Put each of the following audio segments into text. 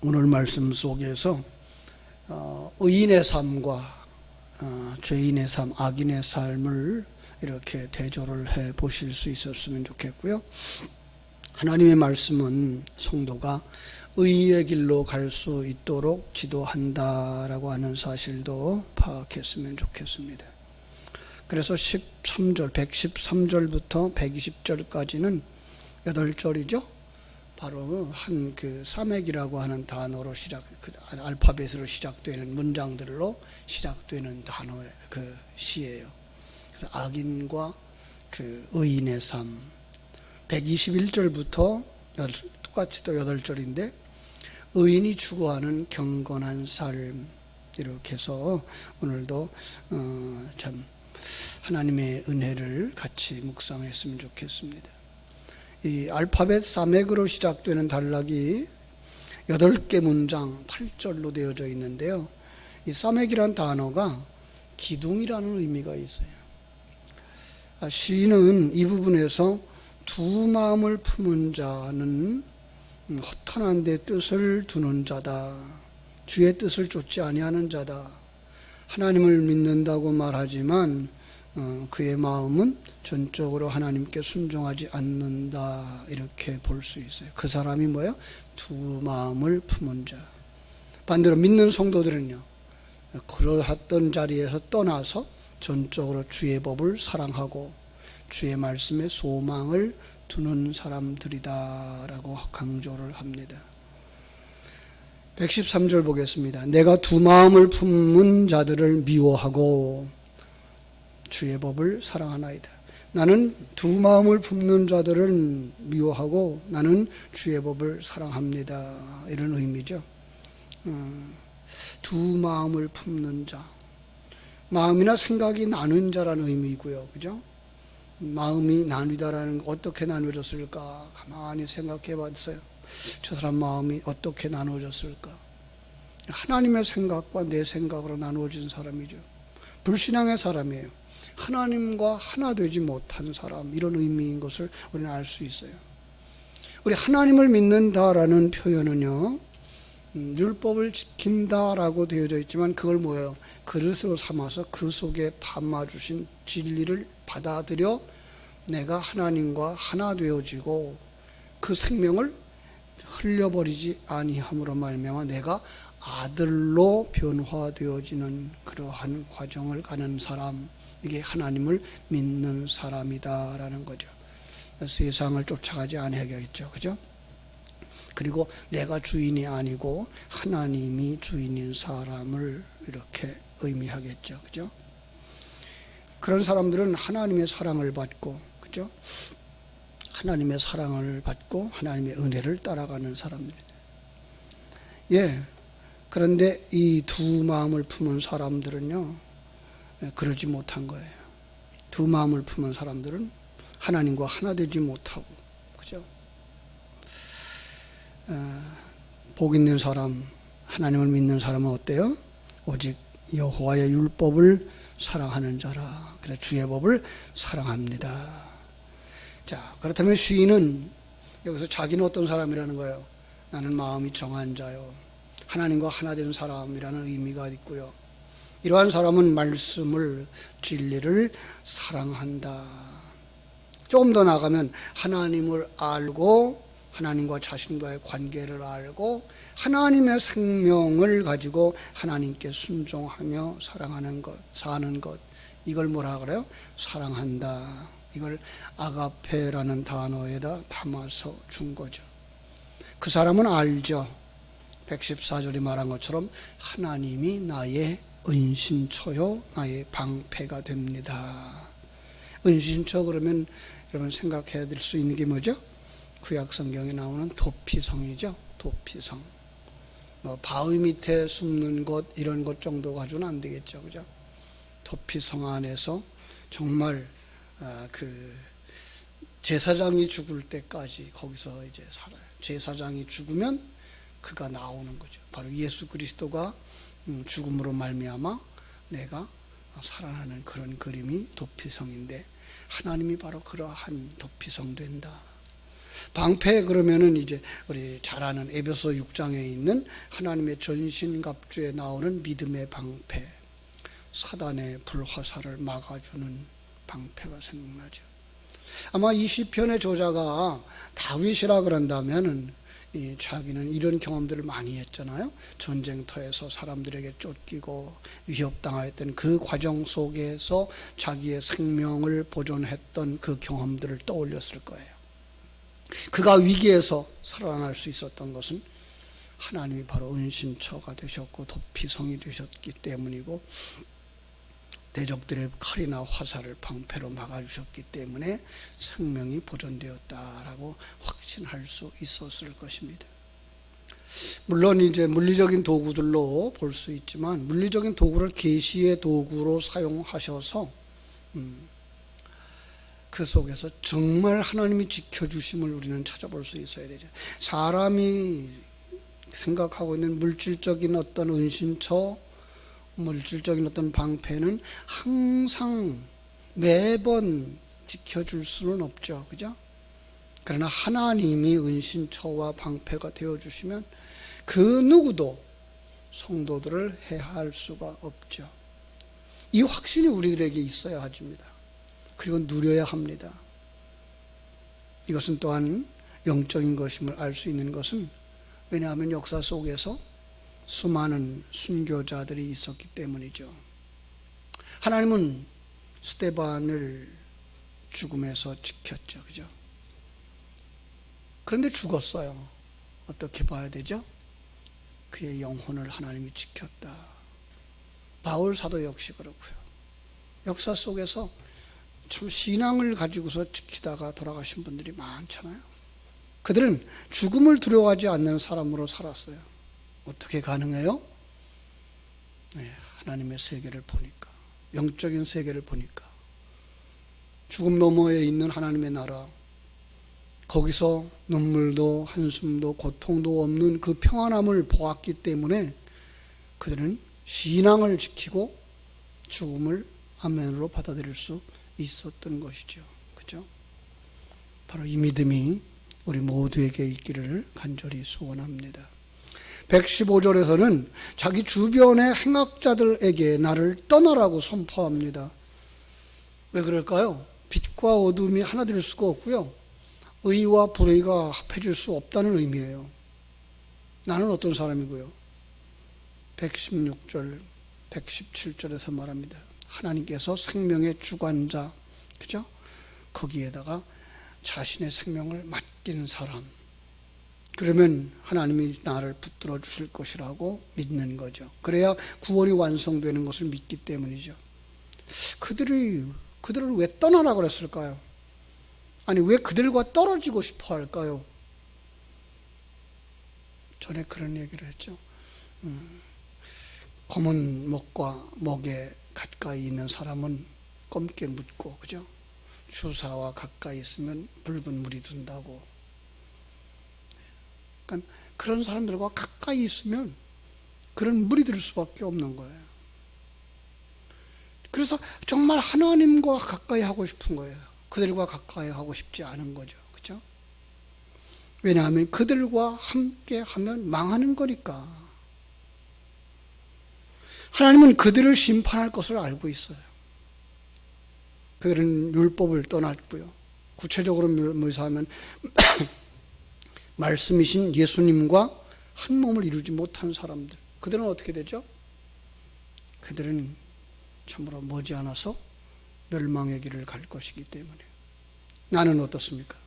오늘 말씀 속에서 의인의 삶과 죄인의 삶, 악인의 삶을 이렇게 대조를 해 보실 수 있었으면 좋겠고요. 하나님의 말씀은 성도가 의의 길로 갈 수 있도록 지도한다라고 하는 사실도 파악했으면 좋겠습니다. 그래서 113절부터 120절까지는 8절이죠. 바로 한 그 사맥이라고 하는 단어로 알파벳으로 시작되는 문장들로 시작되는 단어의 그 시예요. 그래서 악인과 그 의인의 삶. 121절부터 똑같이 또 8절인데 의인이 추구하는 경건한 삶, 이렇게 해서 오늘도 참 하나님의 은혜를 같이 묵상했으면 좋겠습니다. 이 알파벳 사맥으로 시작되는 단락이 8개 문장 8절로 되어져 있는데요. 이 사맥이란 단어가 기둥이라는 의미가 있어요. 시인은 이 부분에서 두 마음을 품은 자는 허탄한 데 뜻을 두는 자다. 주의 뜻을 좇지 아니하는 자다. 하나님을 믿는다고 말하지만 그의 마음은 전적으로 하나님께 순종하지 않는다. 이렇게 볼 수 있어요. 그 사람이 뭐예요? 두 마음을 품은 자. 반대로 믿는 성도들은요, 그러했던 자리에서 떠나서 전적으로 주의 법을 사랑하고 주의 말씀에 소망을 두는 사람들이다 라고 강조를 합니다. 113절 보겠습니다. 내가 두 마음을 품은 자들을 미워하고 주의 법을 사랑하나이다. 나는 두 마음을 품는 자들을 미워하고 나는 주의 법을 사랑합니다. 이런 의미죠. 두 마음을 품는 자. 마음이나 생각이 나눈 자라는 의미이고요. 그죠? 마음이 나뉘다라는 거 어떻게 나누어졌을까? 가만히 생각해 봤어요. 저 사람 마음이 어떻게 나누어졌을까? 하나님의 생각과 내 생각으로 나누어진 사람이죠. 불신앙의 사람이에요. 하나님과 하나 되지 못한 사람, 이런 의미인 것을 우리는 알 수 있어요. 우리 하나님을 믿는다라는 표현은요, 율법을 지킨다라고 되어져 있지만 그걸 뭐예요? 그릇으로 삼아서 그 속에 담아주신 진리를 받아들여 내가 하나님과 하나 되어지고 그 생명을 흘려버리지 아니함으로 말미암아 내가 아들로 변화되어지는 그러한 과정을 가는 사람, 이게 하나님을 믿는 사람이다라는 거죠. 세상을 쫓아가지 아니하겠죠, 그죠? 그리고 내가 주인이 아니고 하나님이 주인인 사람을 이렇게 의미하겠죠, 그죠? 그런 사람들은 하나님의 사랑을 받고, 그죠? 하나님의 사랑을 받고 하나님의 은혜를 따라가는 사람들입니다. 예. 그런데 이 두 마음을 품은 사람들은요, 그러지 못한 거예요. 두 마음을 품은 사람들은 하나님과 하나 되지 못하고, 그죠? 복 있는 사람, 하나님을 믿는 사람은 어때요? 오직 여호와의 율법을 사랑하는 자라. 그래 주의 법을 사랑합니다. 자, 그렇다면 시인은 여기서 자기는 어떤 사람이라는 거예요? 나는 마음이 정한 자요, 하나님과 하나 되는 사람이라는 의미가 있고요. 이러한 사람은 말씀을, 진리를 사랑한다. 조금 더 나아가면 하나님을 알고 하나님과 자신과의 관계를 알고 하나님의 생명을 가지고 하나님께 순종하며 사랑하는 것, 사는 것, 이걸 뭐라 그래요? 사랑한다. 이걸 아가페라는 단어에다 담아서 준 거죠. 그 사람은 알죠. 114절이 말한 것처럼 하나님이 나의 은신처요 나의 방패가 됩니다. 은신처 그러면 여러분 생각해야 될 수 있는 게 뭐죠? 구약 성경에 나오는 도피성이죠. 도피성. 뭐 바위 밑에 숨는 곳, 이런 것 정도 가지고는 안 되겠죠, 그죠? 도피성 안에서 정말 그 제사장이 죽을 때까지 거기서 이제 살아요. 제사장이 죽으면 그가 나오는 거죠. 바로 예수 그리스도가 죽음으로 말미암아 내가 살아나는 그런 그림이 도피성인데 하나님이 바로 그러한 도피성 된다. 방패 그러면은 이제 우리 잘 아는 에베소 6장에 있는 하나님의 전신갑주에 나오는 믿음의 방패, 사단의 불화살을 막아주는 방패가 생각나죠. 아마 이 시편의 저자가 다윗이라 그런다면은 자기는 이런 경험들을 많이 했잖아요. 전쟁터에서 사람들에게 쫓기고 위협당했던 그 과정 속에서 자기의 생명을 보존했던 그 경험들을 떠올렸을 거예요. 그가 위기에서 살아날 수 있었던 것은 하나님이 바로 은신처가 되셨고 도피성이 되셨기 때문이고, 대적들의 칼이나 화살을 방패로 막아주셨기 때문에 생명이 보존되었다라고 확신할 수 있었을 것입니다. 물론 이제 물리적인 도구들로 볼 수 있지만, 물리적인 도구를 계시의 도구로 사용하셔서 그 속에서 정말 하나님이 지켜주심을 우리는 찾아볼 수 있어야 되죠. 사람이 생각하고 있는 물질적인 어떤 은신처, 물질적인 어떤 방패는 항상 매번 지켜줄 수는 없죠. 그죠? 그러나 하나님이 은신처와 방패가 되어주시면 그 누구도 성도들을 해할 수가 없죠. 이 확신이 우리들에게 있어야 합니다. 그리고 누려야 합니다. 이것은 또한 영적인 것임을 알 수 있는 것은, 왜냐하면 역사 속에서 수많은 순교자들이 있었기 때문이죠. 하나님은 스데반을 죽음에서 지켰죠. 그죠? 그런데 죽었어요. 어떻게 봐야 되죠? 그의 영혼을 하나님이 지켰다. 바울 사도 역시 그렇고요. 역사 속에서 참 신앙을 가지고서 지키다가 돌아가신 분들이 많잖아요. 그들은 죽음을 두려워하지 않는 사람으로 살았어요. 어떻게 가능해요? 네, 하나님의 세계를 보니까, 영적인 세계를 보니까, 죽음 너머에 있는 하나님의 나라, 거기서 눈물도 한숨도 고통도 없는 그 평안함을 보았기 때문에 그들은 신앙을 지키고 죽음을 아멘으로 받아들일 수 있었던 것이죠. 그죠? 바로 이 믿음이 우리 모두에게 있기를 간절히 소원합니다. 115절에서는 자기 주변의 행악자들에게 나를 떠나라고 선포합니다. 왜 그럴까요? 빛과 어둠이 하나 될 수가 없고요, 의와 불의가 합해질 수 없다는 의미예요. 나는 어떤 사람이고요? 116절, 117절에서 말합니다. 하나님께서 생명의 주관자, 그죠? 거기에다가 자신의 생명을 맡긴 사람, 그러면 하나님이 나를 붙들어 주실 것이라고 믿는 거죠. 그래야 구원이 완성되는 것을 믿기 때문이죠. 그들을 왜 떠나라 그랬을까요? 아니, 왜 그들과 떨어지고 싶어 할까요? 전에 그런 얘기를 했죠. 검은 목과 목에 가까이 있는 사람은 검게 묻고, 그죠? 주사와 가까이 있으면 붉은 물이 든다고. 그러니까 그런 사람들과 가까이 있으면 그런 물이 들 수밖에 없는 거예요. 그래서 정말 하나님과 가까이 하고 싶은 거예요. 그들과 가까이 하고 싶지 않은 거죠. 그죠? 왜냐하면 그들과 함께 하면 망하는 거니까. 하나님은 그들을 심판할 것을 알고 있어요. 그들은 율법을 떠났고요. 구체적으로 묘사하면 말씀이신 예수님과 한 몸을 이루지 못한 사람들, 그들은 어떻게 되죠? 그들은 참으로 머지않아서 멸망의 길을 갈 것이기 때문에. 나는 어떻습니까?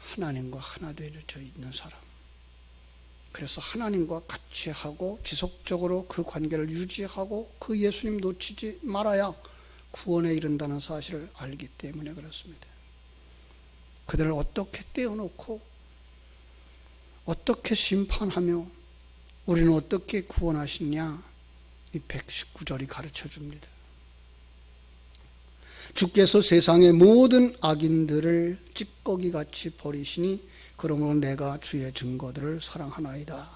하나님과 하나 되어져 있는 사람. 그래서 하나님과 같이 하고 지속적으로 그 관계를 유지하고 그 예수님 놓치지 말아야 구원에 이른다는 사실을 알기 때문에 그렇습니다. 그들을 어떻게 떼어놓고 어떻게 심판하며 우리는 어떻게 구원하시냐, 이 119절이 가르쳐 줍니다. 주께서 세상의 모든 악인들을 찌꺼기같이 버리시니 그러므로 내가 주의 증거들을 사랑하나이다.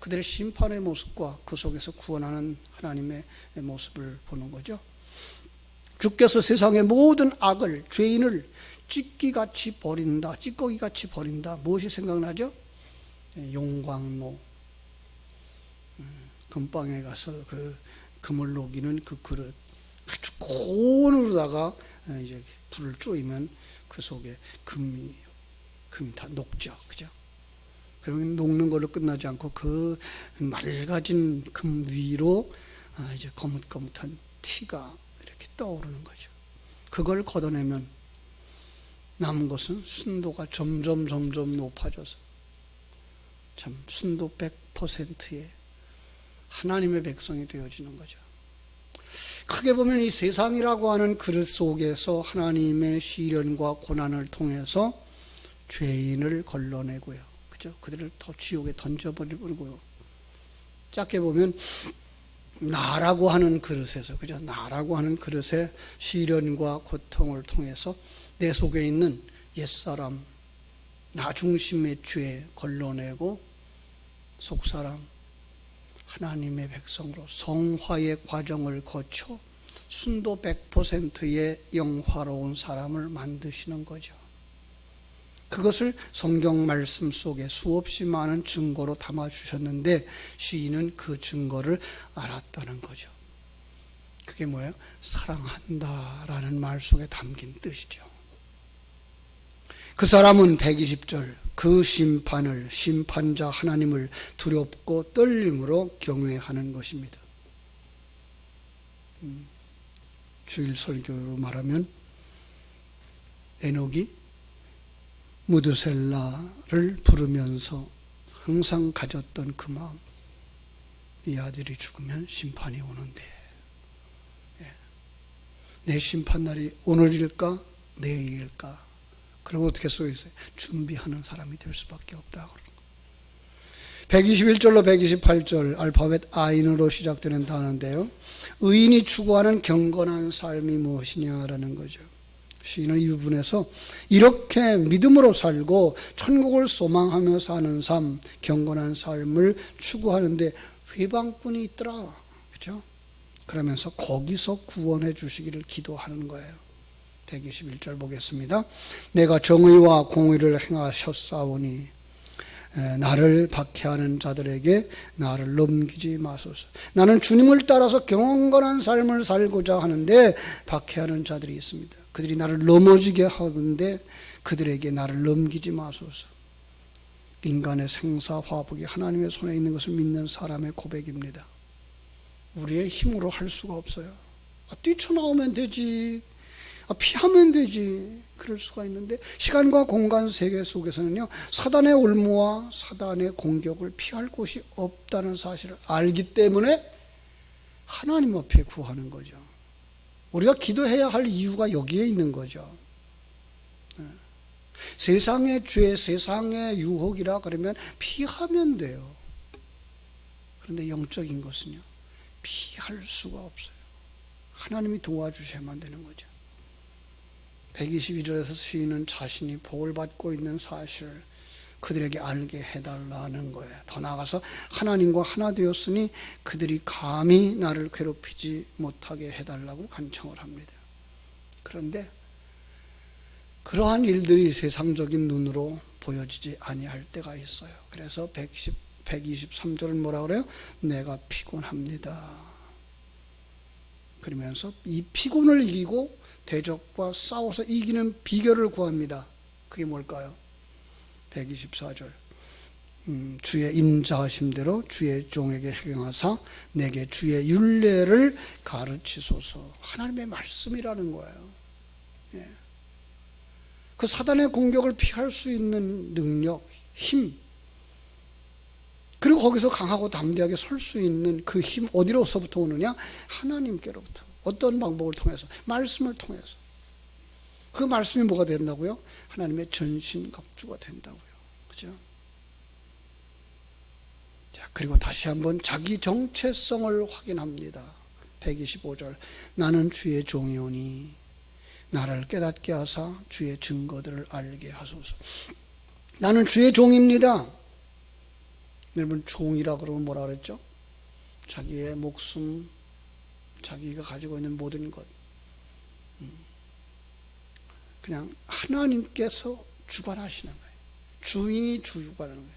그들의 심판의 모습과 그 속에서 구원하는 하나님의 모습을 보는 거죠. 주께서 세상의 모든 악을, 죄인을 찢기같이 버린다, 찌꺼기같이 버린다. 무엇이 생각나죠? 용광로. 금방에 가서 그 금을 녹이는 그 그릇. 아주 고온으로다가 이제 불을 쪼이면 그 속에 금이 다 녹죠. 그죠? 그러면 녹는 걸로 끝나지 않고 그 맑아진 금 위로 이제 거뭇거뭇한 티가 이렇게 떠오르는 거죠. 그걸 걷어내면 남은 것은 순도가 점점 높아져서 참 순도 100%의 하나님의 백성이 되어지는 거죠. 크게 보면 이 세상이라고 하는 그릇 속에서 하나님의 시련과 고난을 통해서 죄인을 걸러내고요. 그죠? 그들을 더 지옥에 던져버리고요. 작게 보면 나라고 하는 그릇에서, 그죠? 나라고 하는 그릇의 시련과 고통을 통해서 내 속에 있는 옛사람, 나 중심의 죄 걸러내고 속사람, 하나님의 백성으로 성화의 과정을 거쳐 순도 100%의 영화로운 사람을 만드시는 거죠. 그것을 성경 말씀 속에 수없이 많은 증거로 담아주셨는데 시인은 그 증거를 알았다는 거죠. 그게 뭐예요? 사랑한다라는 말 속에 담긴 뜻이죠. 그 사람은 120절 그 심판을, 심판자 하나님을 두렵고 떨림으로 경외하는 것입니다. 주일 설교로 말하면 에녹이 무드셀라를 부르면서 항상 가졌던 그 마음, 이 아들이 죽으면 심판이 오는데 내 심판날이 오늘일까 내일일까, 그리고 어떻게 써있어요? 준비하는 사람이 될 수밖에 없다. 121절로 128절 알파벳 I으로 시작되는 단어인데요, 의인이 추구하는 경건한 삶이 무엇이냐라는 거죠. 시인은 이 부분에서 이렇게 믿음으로 살고 천국을 소망하며 사는 삶, 경건한 삶을 추구하는데 회방꾼이 있더라. 그렇죠? 그러면서 거기서 구원해 주시기를 기도하는 거예요. 121절 보겠습니다. 내가 정의와 공의를 행하셨사오니 나를 박해하는 자들에게 나를 넘기지 마소서. 나는 주님을 따라서 경건한 삶을 살고자 하는데 박해하는 자들이 있습니다. 그들이 나를 넘어지게 하는데 그들에게 나를 넘기지 마소서. 인간의 생사화복이 하나님의 손에 있는 것을 믿는 사람의 고백입니다. 우리의 힘으로 할 수가 없어요. 뛰쳐나오면 되지, 피하면 되지, 그럴 수가 있는데 시간과 공간 세계 속에서는요, 사단의 올무와 사단의 공격을 피할 곳이 없다는 사실을 알기 때문에 하나님 앞에 구하는 거죠. 우리가 기도해야 할 이유가 여기에 있는 거죠. 세상의 죄, 세상의 유혹이라 그러면 피하면 돼요. 그런데 영적인 것은요, 피할 수가 없어요. 하나님이 도와주셔야만 되는 거죠. 122절에서 시인은 자신이 복을 받고 있는 사실을 그들에게 알게 해달라는 거예요. 더 나아가서 하나님과 하나 되었으니 그들이 감히 나를 괴롭히지 못하게 해달라고 간청을 합니다. 그런데 그러한 일들이 세상적인 눈으로 보여지지 아니할 때가 있어요. 그래서 123절은 뭐라 그래요? 내가 피곤합니다. 그러면서 이 피곤을 이기고 대적과 싸워서 이기는 비결을 구합니다. 그게 뭘까요? 124절 주의 인자하심대로 주의 종에게 행하사 내게 주의 율례를 가르치소서. 하나님의 말씀이라는 거예요. 예. 그 사단의 공격을 피할 수 있는 능력, 힘, 그리고 거기서 강하고 담대하게 설 수 있는 그 힘 어디로서부터 오느냐? 하나님께로부터. 어떤 방법을 통해서? 말씀을 통해서. 그 말씀이 뭐가 된다고요? 하나님의 전신갑주가 된다고요. 그죠? 자, 그리고 다시 한번 자기 정체성을 확인합니다. 125절 나는 주의 종이오니 나를 깨닫게 하사 주의 증거들을 알게 하소서. 나는 주의 종입니다. 여러분, 종이라 그러면 뭐라 그랬죠? 자기의 목숨, 자기가 가지고 있는 모든 것, 그냥 하나님께서 주관하시는 거예요. 주인이 주관하는 거예요.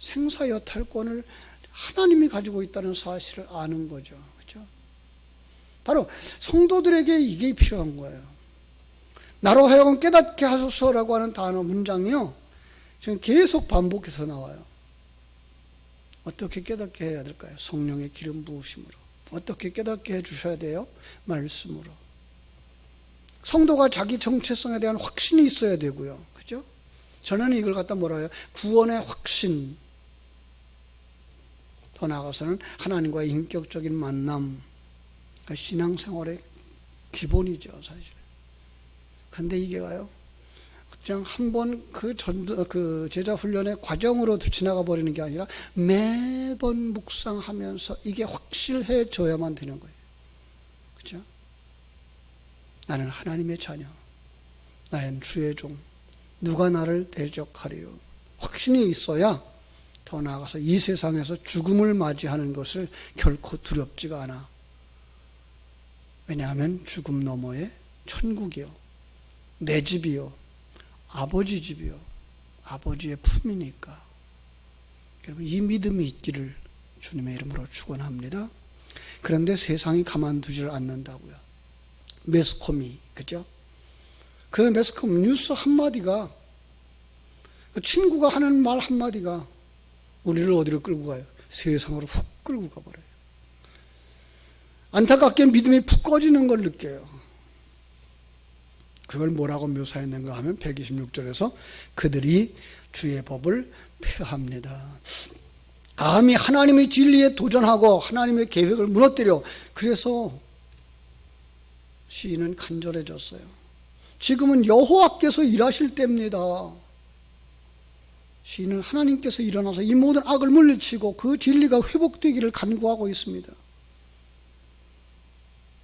생사 여탈권을 하나님이 가지고 있다는 사실을 아는 거죠. 그렇죠? 바로 성도들에게 이게 필요한 거예요. 나로 하여금 깨닫게 하소서라고 하는 단어 문장이요, 지금 계속 반복해서 나와요. 어떻게 깨닫게 해야 될까요? 성령의 기름 부으심으로. 어떻게 깨닫게 해주셔야 돼요? 말씀으로. 성도가 자기 정체성에 대한 확신이 있어야 되고요. 그죠? 저는 이걸 갖다 뭐라 해요? 구원의 확신. 더 나아가서는 하나님과의 인격적인 만남. 신앙생활의 기본이죠, 사실. 근데 이게가요, 그냥 한번 그 제자 훈련의 과정으로 지나가 버리는 게 아니라 매번 묵상하면서 이게 확실해져야만 되는 거예요. 그죠? 나는 하나님의 자녀, 나는 주의 종, 누가 나를 대적하리요. 확신이 있어야 더 나아가서 이 세상에서 죽음을 맞이하는 것을 결코 두렵지가 않아. 왜냐하면 죽음 너머에 천국이요, 내 집이요, 아버지 집이요, 아버지의 품이니까. 여러분, 이 믿음이 있기를 주님의 이름으로 축원합니다. 그런데 세상이 가만두질 않는다고요. 매스컴이, 그죠? 그 매스컴 뉴스 한마디가, 그 친구가 하는 말 한마디가 우리를 어디로 끌고 가요? 세상으로 훅 끌고 가버려요. 안타깝게 믿음이 푹 꺼지는 걸 느껴요. 그걸 뭐라고 묘사했는가 하면 126절에서 그들이 주의 법을 폐합니다. 감히 하나님의 진리에 도전하고 하나님의 계획을 무너뜨려. 그래서 시인은 간절해졌어요. 지금은 여호와께서 일하실 때입니다. 시인은 하나님께서 일어나서 이 모든 악을 물리치고 그 진리가 회복되기를 간구하고 있습니다.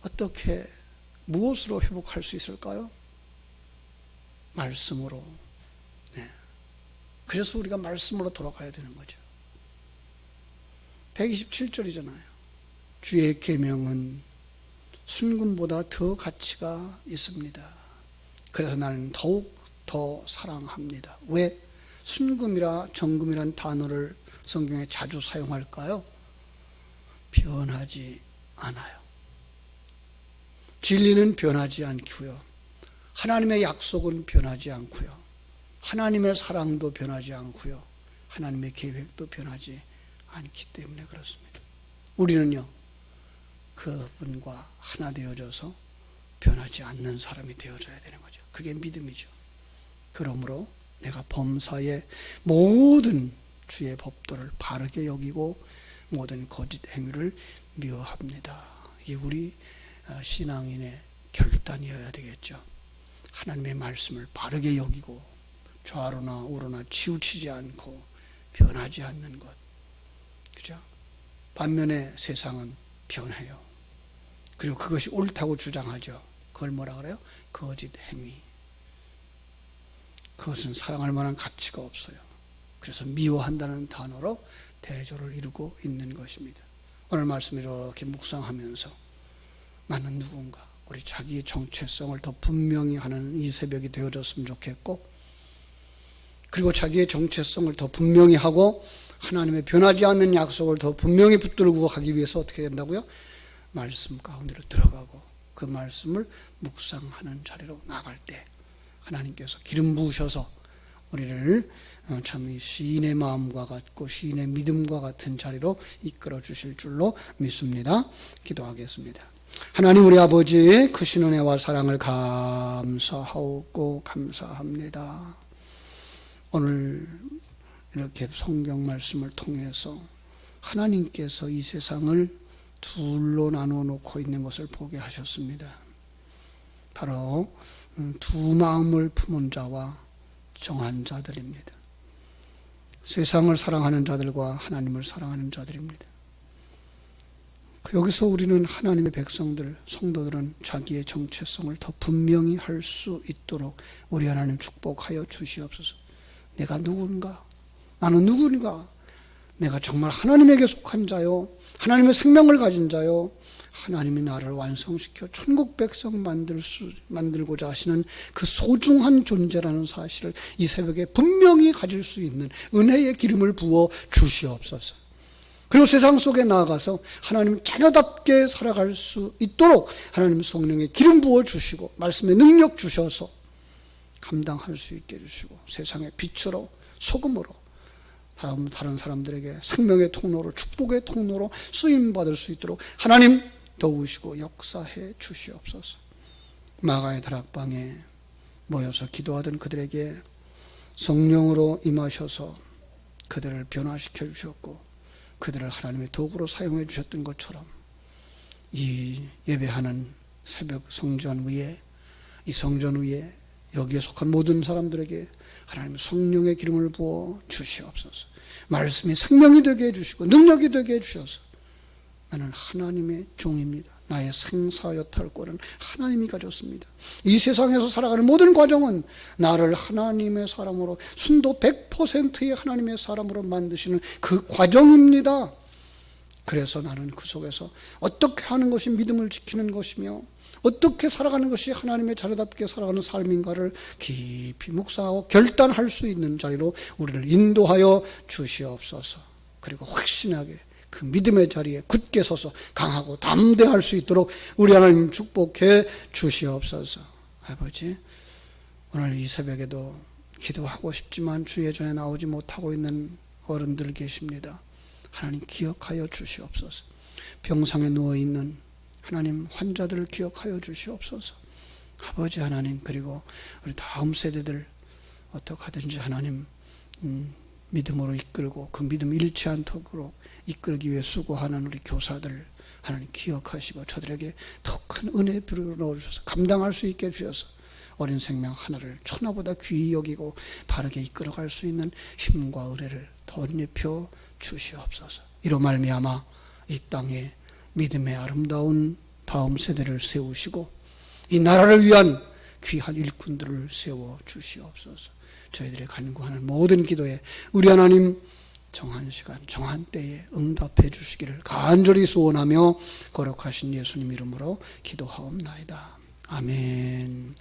어떻게, 무엇으로 회복할 수 있을까요? 말씀으로. 네. 그래서 우리가 말씀으로 돌아가야 되는 거죠. 127절이잖아요. 주의 계명은 순금보다 더 가치가 있습니다. 그래서 나는 더욱 더 사랑합니다. 왜 순금이라 정금이란 단어를 성경에 자주 사용할까요? 변하지 않아요. 진리는 변하지 않고요, 하나님의 약속은 변하지 않고요, 하나님의 사랑도 변하지 않고요, 하나님의 계획도 변하지 않기 때문에 그렇습니다. 우리는요, 그분과 하나 되어져서 변하지 않는 사람이 되어져야 되는 거죠. 그게 믿음이죠. 그러므로 내가 범사의 모든 주의 법도를 바르게 여기고 모든 거짓 행위를 미워합니다. 이게 우리 신앙인의 결단이어야 되겠죠. 하나님의 말씀을 바르게 여기고 좌로나 우로나 치우치지 않고 변하지 않는 것. 그죠? 반면에 세상은 변해요. 그리고 그것이 옳다고 주장하죠. 그걸 뭐라 그래요? 거짓 행위. 그것은 사랑할 만한 가치가 없어요. 그래서 미워한다는 단어로 대조를 이루고 있는 것입니다. 오늘 말씀 이렇게 묵상하면서 나는 누군가, 우리 자기의 정체성을 더 분명히 하는 이 새벽이 되어졌으면 좋겠고, 그리고 자기의 정체성을 더 분명히 하고 하나님의 변하지 않는 약속을 더 분명히 붙들고 가기 위해서 어떻게 된다고요? 말씀 가운데로 들어가고 그 말씀을 묵상하는 자리로 나갈 때 하나님께서 기름 부으셔서 우리를 참 이 시인의 마음과 같고 시인의 믿음과 같은 자리로 이끌어 주실 줄로 믿습니다. 기도하겠습니다. 하나님 우리 아버지, 크신 은혜와 사랑을 감사하고 감사합니다. 오늘 이렇게 성경 말씀을 통해서 하나님께서 이 세상을 둘로 나누어 놓고 있는 것을 보게 하셨습니다. 바로 두 마음을 품은 자와 정한 자들입니다. 세상을 사랑하는 자들과 하나님을 사랑하는 자들입니다. 여기서 우리는 하나님의 백성들, 성도들은 자기의 정체성을 더 분명히 할 수 있도록 우리 하나님 축복하여 주시옵소서. 내가 누군가? 나는 누구인가? 내가 정말 하나님에게 속한 자요, 하나님의 생명을 가진 자요, 하나님이 나를 완성시켜 천국 백성 만들고자 하시는 그 소중한 존재라는 사실을 이 새벽에 분명히 가질 수 있는 은혜의 기름을 부어 주시옵소서. 그리고 세상 속에 나아가서 하나님 자녀답게 살아갈 수 있도록 하나님 성령의 기름 부어 주시고 말씀의 능력 주셔서 감당할 수 있게 해주시고 세상의 빛으로 소금으로 다른 사람들에게 생명의 통로로 축복의 통로로 쓰임받을 수 있도록 하나님 도우시고 역사해 주시옵소서. 마가의 다락방에 모여서 기도하던 그들에게 성령으로 임하셔서 그들을 변화시켜 주셨고 그들을 하나님의 도구로 사용해 주셨던 것처럼 이 예배하는 새벽 성전 위에 이 성전 위에 여기에 속한 모든 사람들에게 하나님 성령의 기름을 부어 주시옵소서. 말씀이 생명이 되게 해주시고 능력이 되게 해주셔서 나는 하나님의 종입니다. 나의 생사여탈권은 하나님이 가졌습니다. 이 세상에서 살아가는 모든 과정은 나를 하나님의 사람으로 순도 100%의 하나님의 사람으로 만드시는 그 과정입니다. 그래서 나는 그 속에서 어떻게 하는 것이 믿음을 지키는 것이며 어떻게 살아가는 것이 하나님의 자녀답게 살아가는 삶인가를 깊이 묵상하고 결단할 수 있는 자리로 우리를 인도하여 주시옵소서. 그리고 확신하게 그 믿음의 자리에 굳게 서서 강하고 담대할 수 있도록 우리 하나님 축복해 주시옵소서. 아버지, 오늘 이 새벽에도 기도하고 싶지만 주의 전에 나오지 못하고 있는 어른들 계십니다. 하나님 기억하여 주시옵소서. 병상에 누워있는 하나님 환자들을 기억하여 주시옵소서. 아버지 하나님, 그리고 우리 다음 세대들 어떻게 하든지 하나님 믿음으로 이끌고 그 믿음 잃지 않도록 이끌기 위해 수고하는 우리 교사들 하나님 기억하시고 저들에게 더 큰 은혜의 비를 넣어주셔서 감당할 수 있게 해주셔서 어린 생명 하나를 천하보다 귀히 여기고 바르게 이끌어갈 수 있는 힘과 의뢰를 덧입혀 주시옵소서. 이로 말미암아 이 땅에 믿음의 아름다운 다음 세대를 세우시고 이 나라를 위한 귀한 일꾼들을 세워 주시옵소서. 저희들이 간구하는 모든 기도에 우리 하나님 정한 시간 정한 때에 응답해 주시기를 간절히 소원하며 거룩하신 예수님 이름으로 기도하옵나이다. 아멘.